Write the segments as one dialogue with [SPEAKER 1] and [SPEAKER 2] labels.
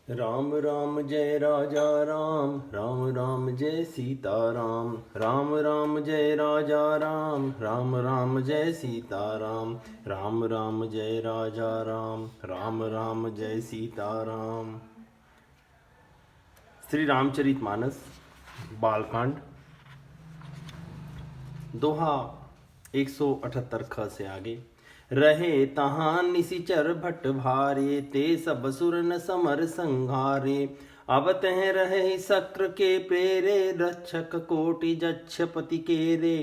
[SPEAKER 1] राम राम जय राजा राम, राम राम जय सीता राम, राम राम जय राजा राम, राम राम जय सीता राम, राम राम जय राजा राम, राम राम जय सीता राम। श्री रामचरितमानस बालकांड दोहा 178 ख से आगे। रहे तहाँ निशिचर भट्ट भारे, ते सब सुर न समर संघारे। अब तह रहे शक्र के प्रेरे, रक्षक कोटि जक्षपति केरे।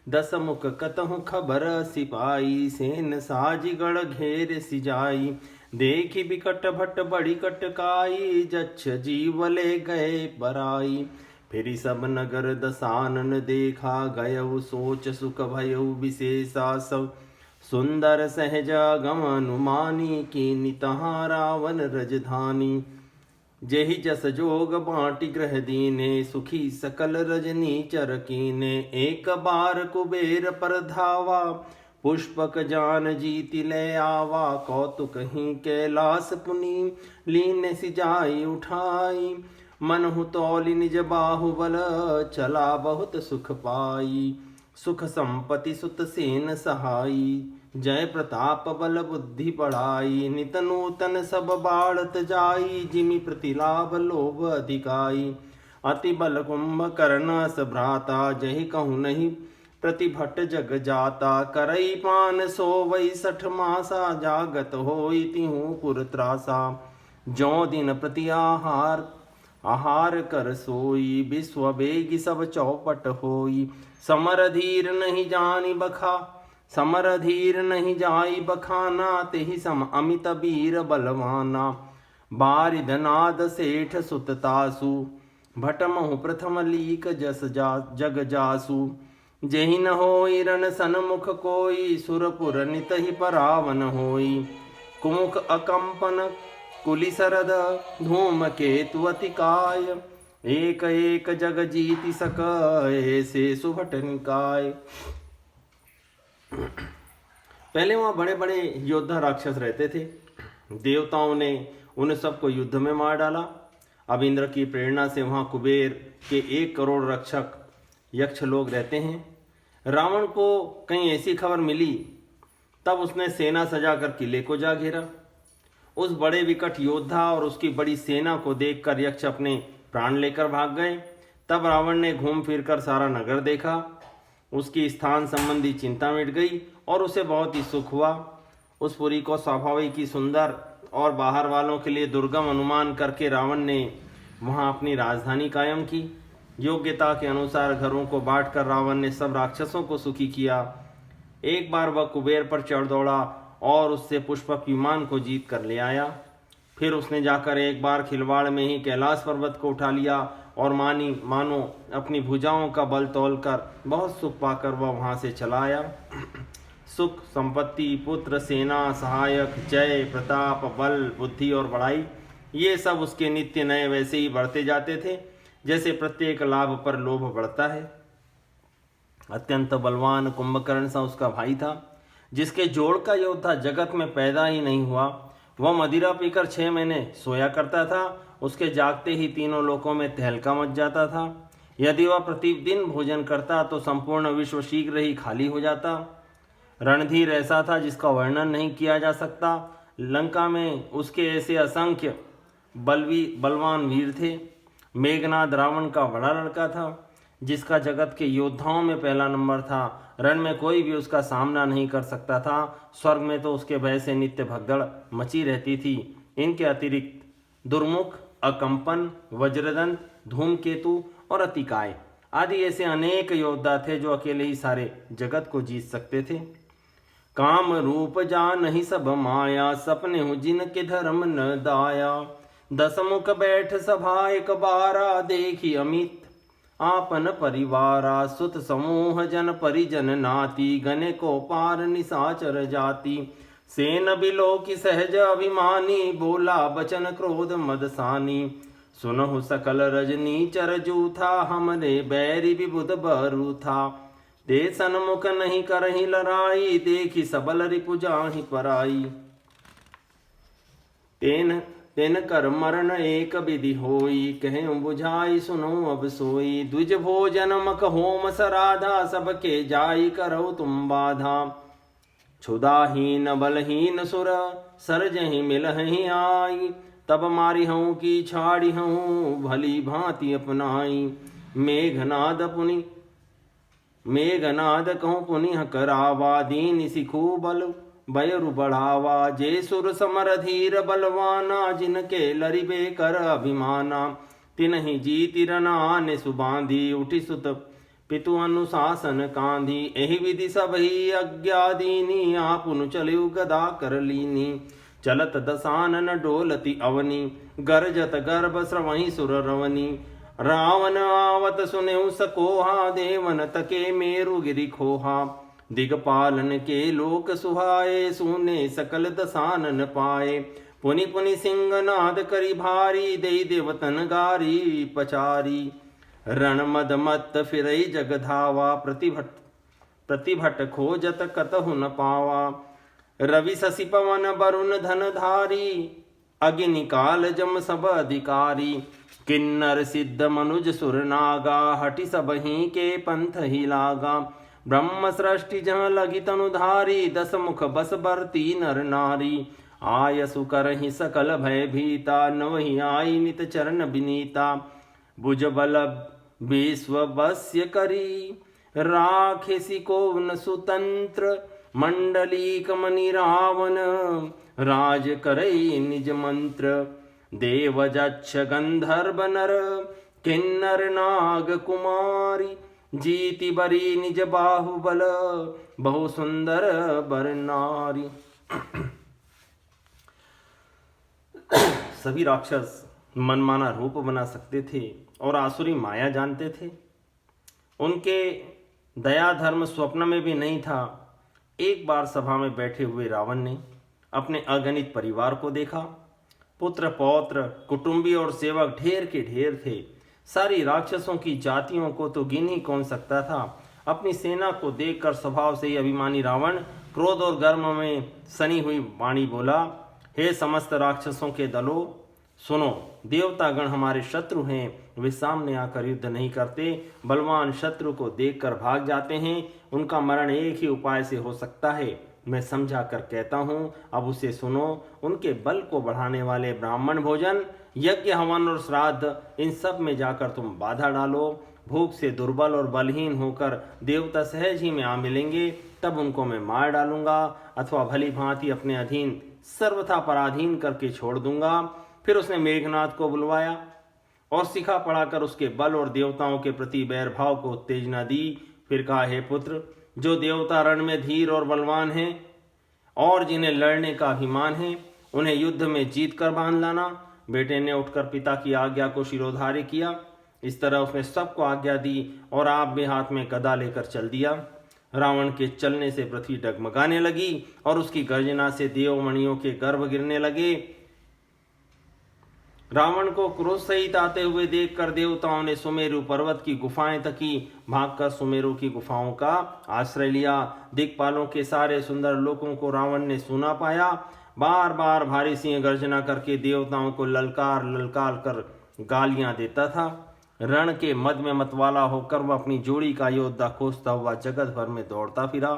[SPEAKER 1] दस मुख कतहु खबर सिपाही, सेन साजिगढ़ घेर सिजाई। देखी बिकट भट्ट बड़ी कटकाई, जक्ष जीवले गए बराई। फिर सब नगर दसानन देखा, गयउ सोच सुख भयउ विशेषा। सब सुंदर सहज गम अनुमानी, कीनि तहाँ रावण रजधानी। जेहि जस जोग बाँटि ग्रह दीने, सुखी सकल रजनी चर कीने। एक बार कुबेर पर धावा, पुष्पक जान जीति ले आवा। कौतुक ही कैलास पुनि, लीन सिजाई उठाई। मनहु तौलि निज बाहुबल, चला बहुत सुख पाई। सुख संपत्ति सुत सेन सहाई, जय प्रताप बल बुद्धि बढ़ाई। नित नूतन सब बाढ़त जाई, जिमि प्रतिलाभ लोभ अधिकाई। अति बल कुंभकर्ण भ्राता, जहि कहूँ नहीं प्रतिभट जग जाता। करई पान सोवई 60 मासा, जागत होई तिहु पुर त्रासा। ज्यों दिन प्रति आहार कर सोई, विश्व बेगी सब चौपट होई। समर धीर नहीं जानी बखा, समर धीर नहीं जाई बखाना। तेहि सम अमित वीर बलवाना, बारिद नाद सेठ सुत तासु। भटमहु प्रथम लीक जग जासु। जेहि न होई रण सन्मुख कोई, सुरपुर नित ही परावन होई। कुमुख अकंपन कुलि सरद, धूम केतु अतिकाय। एक एक जग जीति सकय, से सुभट निकाय। पहले वहाँ बड़े बड़े योद्धा राक्षस रहते थे। देवताओं ने उन सबको युद्ध में मार डाला। अब इंद्र की प्रेरणा से वहाँ कुबेर के 1 करोड़ रक्षक यक्ष लोग रहते हैं। रावण को कहीं ऐसी खबर मिली, तब उसने सेना सजाकर किले को जा घेरा। उस बड़े विकट योद्धा और उसकी बड़ी सेना को देखकर यक्ष अपने प्राण लेकर भाग गए। तब रावण ने घूम फिरकर सारा नगर देखा। उसकी स्थान संबंधी चिंता मिट गई और उसे बहुत ही सुख हुआ। उस पुरी को स्वाभाविक ही सुंदर और बाहर वालों के लिए दुर्गम अनुमान करके रावण ने वहां अपनी राजधानी कायम की। योग्यता के अनुसार घरों को बांटकर रावण ने सब राक्षसों को सुखी किया। एक बार वह कुबेर पर चढ़ दौड़ा और उससे पुष्पक विमान को जीत कर ले आया। फिर उसने जाकर एक बार खिलवाड़ में ही कैलाश पर्वत को उठा लिया और मानो अपनी भुजाओं का बल तोलकर बहुत सुख पाकर वह वहां से चला आया। सुख, संपत्ति, पुत्र, सेना, सहायक, जय, प्रताप, बल, बुद्धि और बड़ाई, ये सब उसके नित्य नए वैसे ही बढ़ते जाते थे जैसे प्रत्येक लाभ पर लोभ बढ़ता है। अत्यंत बलवान कुंभकर्ण सा उसका भाई था, जिसके जोड़ का योद्धा जगत में पैदा ही नहीं हुआ। वह मदिरा पीकर 6 महीने सोया करता था। उसके जागते ही तीनों लोकों में तहलका मच जाता था। यदि वह प्रतिदिन भोजन करता तो संपूर्ण विश्व शीघ्र ही खाली हो जाता। रणधीर ऐसा था जिसका वर्णन नहीं किया जा सकता। लंका में उसके ऐसे असंख्य बलवान वीर थे। मेघनाद रावण का बड़ा लड़का था, जिसका जगत के योद्धाओं में पहला नंबर था। रण में कोई भी उसका सामना नहीं कर सकता था। स्वर्ग में तो उसके भय से नित्य भगदड़ मची रहती थी। इनके अतिरिक्त दुर्मुख, अकंपन, वज्रदंत, धूमकेतु और अतिकाय आदि ऐसे अनेक योद्धा थे जो अकेले ही सारे जगत को जीत सकते थे। काम रूप जान ही सब माया, सपने हूँ जिनके धर्म न दाया। 10 मुख बैठ सभा एक बारा, देखी अमित आपन परिवारा। सुत समूह जन परिजन नाती, गने को पार निशाचर जाति। सेन बिलो की सहज अभिमानी, बोला बचन क्रोध मदसानी। सुनहु सकल रजनी चर जूथा, हमरे बैरी विबुध बरू था। ते सन्मुख नहीं करही लड़ाई, देखी सबल रिपु जाहि पराई। तिन कर मरण एक विधि होई, कहें बुझाई सुनो अब सोई। द्विज भोजन मख होम सराधा, सबके जाई करो तुम बाधा। क्षुदाहीन बलहीन सुर, सरजहि मिलहि आई। तब मारी हूँ की छाड़ी हूँ, भली भांति अपनाई। मेघनाद कहूँ पुनिह करावा, दीन सिखू बल बयरु बढ़ावा। जे सुर समर धीर बलवाना, जिनके लरिबे कर अभिमाना। तिनहि जीति रनाने सुबांधी, उठि सुत पितु अनुशासन कांधी। एहि विधि सब ही अज्ञा दीनी, आपुन चलिउ गदा कर लीनी। चलत दसानन डोलती अवनी, गरजत गर्भ स्रवहि सुर रवनी। रावण आवत सुनेउ सकोहा, देवन तके मेरु गिरि खोहा। दिगपालन के लोक सुहाए, सुने सकल दसानन पाए। पुनि पुनि सिंहनाद करि भारी, देई देवतन गारी पचारी। रण मद मत फिरई जग धावा, प्रतिभट खोजत कतहु न पावा। रवि शशि पवन वरुण धन धारी, अग्नि काल जम सब अधिकारी। किन्नर सिद्ध मनुज सुर नागा, हटि सबहि के पंथ ही लागा। ब्रह्म सृष्टि जहाँ लगी तनुधारी, दस मुख बस बरती नर नारी। आयसु करहि सकल भय भीता, नवहि आई नित चरण विनीता। भुज बल विश्व वश्य करी, राखेसि को न सुतंत्र। मंडलीक मणि रावण, राज करई निज मंत्र। देव जक्ष गंधर्व नर, किन्नर नाग कुमारी। जीति बरी निज बाहुबल, बहु सुंदर बर नारी। सभी राक्षस मनमाना रूप बना सकते थे और आसुरी माया जानते थे। उनके दया धर्म स्वप्न में भी नहीं था। एक बार सभा में बैठे हुए रावण ने अपने अगणित परिवार को देखा। पुत्र पौत्र कुटुंबी और सेवक ढेर के ढेर थे। सारी राक्षसों की जातियों को तो गिन ही कौन सकता था। अपनी सेना को देखकर स्वभाव से ही अभिमानी रावण क्रोध और गर्व में सनी हुई वाणी बोला, हे समस्त राक्षसों के दलों, सुनो, देवतागण हमारे शत्रु हैं। वे सामने आकर युद्ध नहीं करते, बलवान शत्रु को देखकर भाग जाते हैं। उनका मरण एक ही उपाय से हो सकता है। मैं समझा कर कहता हूँ, अब उसे सुनो। उनके बल को बढ़ाने वाले ब्राह्मण भोजन, यज्ञ हवन और श्राद्ध, इन सब में जाकर तुम बाधा डालो। भूख से दुर्बल और बलहीन होकर देवता सहज ही में आ मिलेंगे, तब उनको मैं मार डालूंगा अथवा भली भांति अपने अधीन सर्वथा पराधीन करके छोड़ दूंगा। फिर उसने मेघनाद को बुलवाया और सिखा पढ़ाकर उसके बल और देवताओं के प्रति बैर भाव को उत्तेजना दी। फिर कहा, हे पुत्र, जो देवता रण में धीर और बलवान हैं और जिन्हें लड़ने का अभिमान है, उन्हें युद्ध में जीत कर बांध लाना। बेटे ने उठकर पिता की आज्ञा को शिरोधार्य किया। इस तरह उसने सबको आज्ञा दी और आप में हाथ में गदा लेकर चल दिया। रावण के चलने से पृथ्वी डगमगाने लगी और उसकी गर्जना से देवमणियों के गर्भ गिरने लगे। रावण को क्रोध सहित आते हुए देखकर देवताओं ने सुमेरु पर्वत की गुफाएं तकी। भागकर सुमेरु की गुफाओं का आश्रय लिया। दिक्पालों के सारे सुंदर लोकों को रावण ने सुना पाया। बार बार भारी सिंह गर्जना करके देवताओं को ललकार ललकार कर गालियां देता था। रण के मद में मतवाला होकर वह अपनी जोड़ी का योद्धा खोजता हुआ जगत भर में दौड़ता फिरा,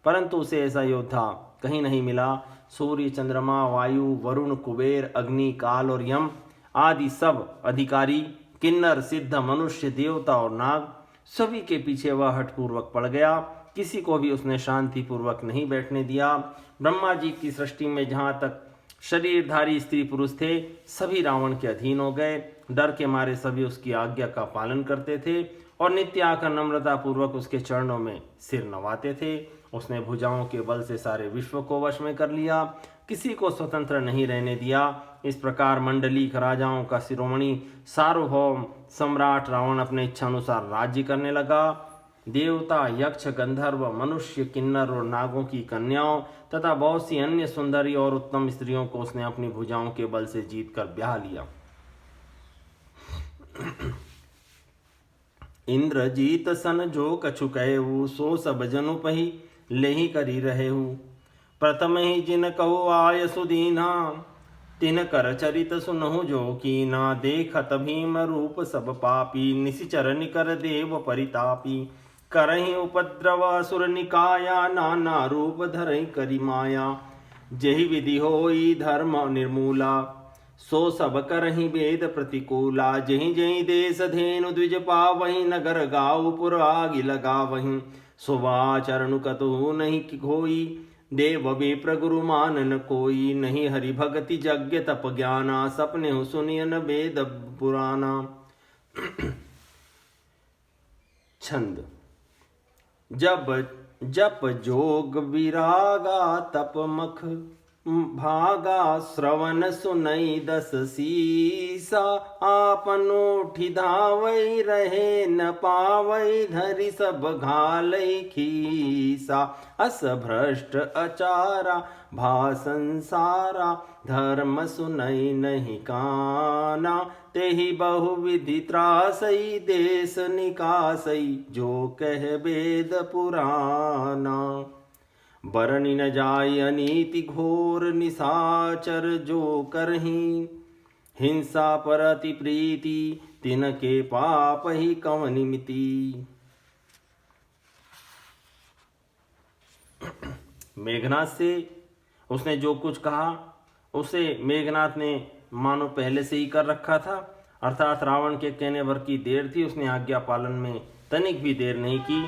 [SPEAKER 1] परंतु उसे ऐसा योद्धा कहीं नहीं मिला। सूर्य, चंद्रमा, वायु, वरुण, कुबेर, अग्नि, काल और यम आदि सब अधिकारी, किन्नर, सिद्ध, मनुष्य, देवता और नाग, सभी के पीछे वह हठपूर्वक पड़ गया। किसी को भी उसने शांतिपूर्वक नहीं बैठने दिया। ब्रह्मा जी की सृष्टि में जहाँ तक शरीरधारी स्त्री पुरुष थे, सभी रावण के अधीन हो गए। डर के मारे सभी उसकी आज्ञा का पालन करते थे और नित्य आकर नम्रता पूर्वक उसके चरणों में सिर नवाते थे। उसने भुजाओं के बल से सारे विश्व को वश में कर लिया, किसी को स्वतंत्र नहीं रहने दिया। इस प्रकार मंडलीक राजाओं का शिरोमणि सार्वभौम सम्राट रावण अपने इच्छानुसार राज्य करने लगा। देवता, यक्ष, गंधर्व, मनुष्य, किन्नर और नागों की कन्याओं तथा बहुत सी अन्य सुंदरी और उत्तम स्त्रियों को उसने अपनी भुजाओं के बल से जीतकर ब्याह लिया। इंद्रजीत सन जो कछु कहेहु, सो सब जनु पही लेहि करी रहेहु। प्रथम ही जिन कहो आय सुदीना, तिन कर चरित सुनहु जो कीना, देखत भीम रूप सब पापी, निशिचर निकर देव परितापी। करहि उपद्रव असुर निकाया, नाना रूप धरहि करि माया। जेहि विधि होई धर्म निर्मूला, सो सब करहि वेद प्रतिकूला। जेहि जेहि देश धेनु द्विज पावहि, नगर गाँव पुर आगि लगावहि। सुवाचरणु कतहु नहीं होई, देव विप्र गुरु मानन कोई। नहीं हरि भगति यज्ञ तप ज्ञाना, सपने सुनियन वेद पुराना। छंद। जब जप जोग विरागा, तप मख भागा। श्रवण सुनई दस सीसा, आपन उठि धावै रहे न पावै। धरि सब घालै खीसा, अस भ्रष्ट अचारा भा संसारा। धर्म सुनई नहीं काना, तेहि बहुविधि त्रासई। देश निकासई, जो कह वेद पुराना। बरनि न जाय अनीति घोर, निशाचर जो करहीं। हिंसा पर अति प्रीति, तिनके पाप ही कवनि मिति। मेघनाथ से उसने जो कुछ कहा उसे मेघनाथ ने मानो पहले से ही कर रखा था, अर्थात रावण के कहने भर की देर थी। उसने आज्ञा पालन में तनिक भी देर नहीं की।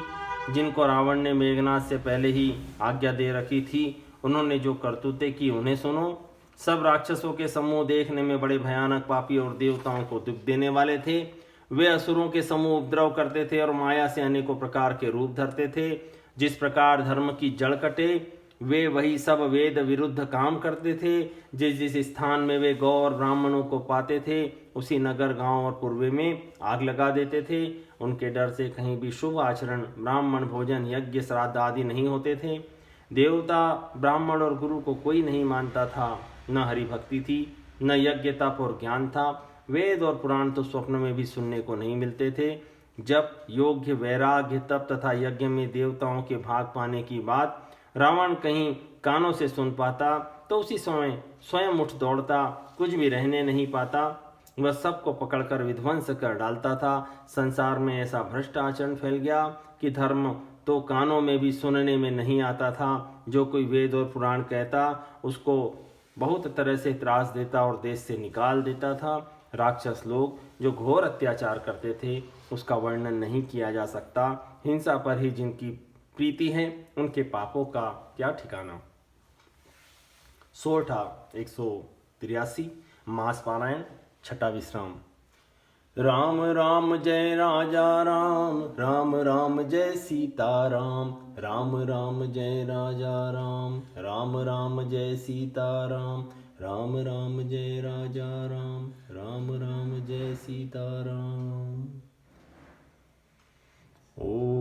[SPEAKER 1] जिनको रावण ने मेघनाथ से पहले ही आज्ञा दे रखी थी, उन्होंने जो करतूतें की उन्हें सुनो। सब राक्षसों के समूह देखने में बड़े भयानक, पापी और देवताओं को दुख देने वाले थे। वे असुरों के समूह उपद्रव करते थे और माया से अनेकों प्रकार के रूप धरते थे। जिस प्रकार धर्म की जड़ कटे, वे वही सब वेद विरुद्ध काम करते थे। जिस जिस स्थान में वे गौ और ब्राह्मणों को पाते थे, उसी नगर गांव और पूर्वे में आग लगा देते थे। उनके डर से कहीं भी शुभ आचरण, ब्राह्मण भोजन, यज्ञ, श्राद्ध आदि नहीं होते थे। देवता, ब्राह्मण और गुरु को कोई नहीं मानता था। न हरि भक्ति थी, न यज्ञ, तप और ज्ञान था। वेद और पुराण तो स्वप्न में भी सुनने को नहीं मिलते थे। जब योग्य, वैराग्य, तप तथा यज्ञ में देवताओं के भाग पाने की बात रावण कहीं कानों से सुन पाता, तो उसी समय स्वयं उठ दौड़ता, कुछ भी रहने नहीं पाता। वह सबको पकड़कर विध्वंस कर डालता था। संसार में ऐसा भ्रष्ट आचरण फैल गया कि धर्म तो कानों में भी सुनने में नहीं आता था। जो कोई वेद और पुराण कहता, उसको बहुत तरह से त्रास देता और देश से निकाल देता था। राक्षस लोग जो घोर अत्याचार करते थे, उसका वर्णन नहीं किया जा सकता। हिंसा पर ही जिनकी प्रीति है, उनके पापों का क्या ठिकाना। सोरठा 183 मास पारायण छठा विश्राम। राम राम जय राजा राम, राम राम जय सीता राम। राम राम जय राजा राम, राम राम जय सीता राम। राम राम जय राजा राम, राम राम जय सीता राम। ओ